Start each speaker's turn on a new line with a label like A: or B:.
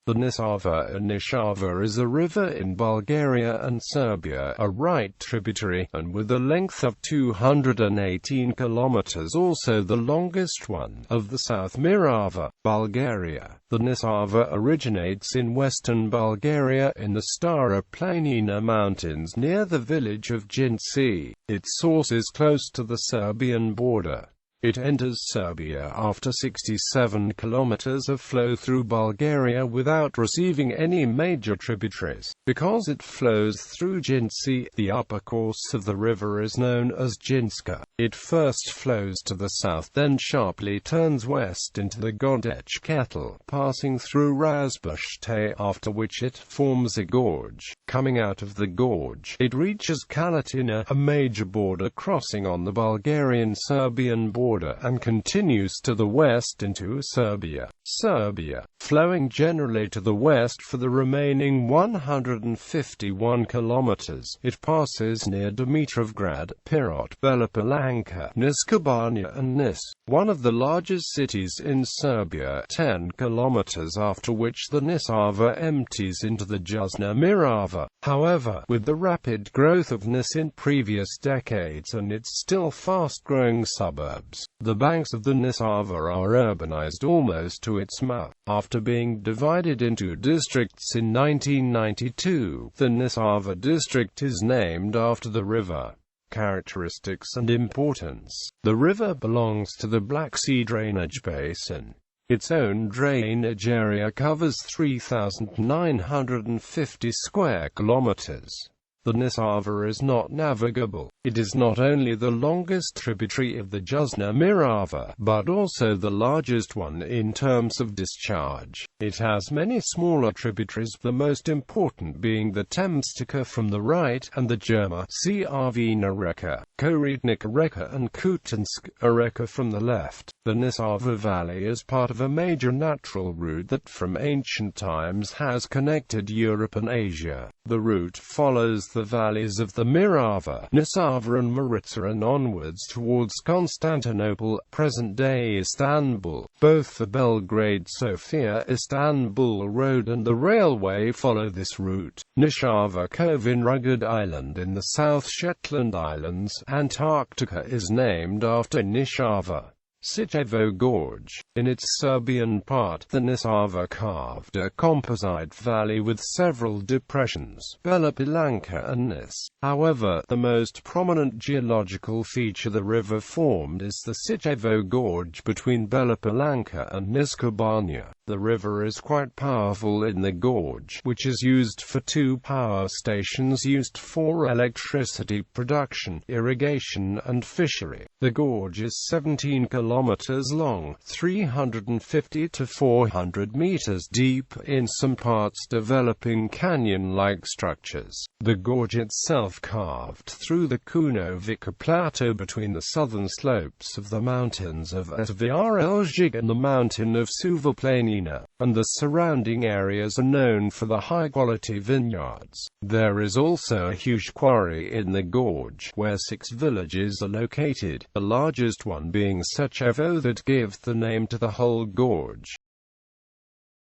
A: The Nishava and Nishava is a river in Bulgaria and Serbia, a right tributary, and with a length of 218 kilometers, also the longest one, of the South Morava, Bulgaria. The Nishava originates in western Bulgaria in the Stara Planina mountains near the village of Ginci. Its source is close to the Serbian border. It enters Serbia after 67 kilometers of flow through Bulgaria without receiving any major tributaries. Because it flows through Ginci, the upper course of the river is known as Ginska. It first flows to the south, then sharply turns west into the Godech Kettle, passing through Razbushte, after which it forms a gorge. Coming out of the gorge, it reaches Kalatina, a major border crossing on the Bulgarian-Serbian border, and continues to the west into Serbia. Flowing generally to the west for the remaining 151 kilometers, it passes near Dimitrovgrad, Pirot, Bela Palanka, Niskobania and Nis, one of the largest cities in Serbia, 10 kilometers, after which the Nishava empties into the Jasna Morava. However, with the rapid growth of Nis in previous decades and its still fast-growing suburbs, the banks of the Nishava are urbanized almost to its mouth. After being divided into districts in 1992, the Nishava district is named after the river. Characteristics and importance. The river belongs to the Black Sea drainage basin. Its own drainage area covers 3,950 square kilometers. The Nishava is not navigable. It is not only the longest tributary of the Jasna Morava, but also the largest one in terms of discharge. It has many smaller tributaries, the most important being the Temstika from the right, and the Jerma, Crvena Reka, Koritnica Reka and Kutinska Reka from the left. The Nishava Valley is part of a major natural route that from ancient times has connected Europe and Asia. The route follows the valleys of the Morava, Nishava and Maritsa and onwards towards Constantinople, present-day Istanbul. Both the Belgrade-Sofia-Istanbul road and the railway follow this route. Nishava Cove in Rugged Island in the South Shetland Islands, Antarctica, is named after Nishava. Sitevo Gorge. In its Serbian part, the Nishava carved a composite valley with several depressions, Bela Palanka and Nis. However, the most prominent geological feature the river formed is the Sitevo Gorge between Bela Palanka and Niskobania. The river is quite powerful in the gorge, which is used for 2 power stations used for electricity production, irrigation and fishery. The gorge is 17 kilometers long, 350 to 400 meters deep, in some parts developing canyon-like structures. The gorge itself carved through the Kunovica Plateau between the southern slopes of the mountains of Atvarelzhig and the mountain of Suvaplanina, and the surrounding areas are known for the high-quality vineyards. There is also a huge quarry in the gorge, where 6 villages are located, the largest one being Sechevo that gives the name to the whole gorge.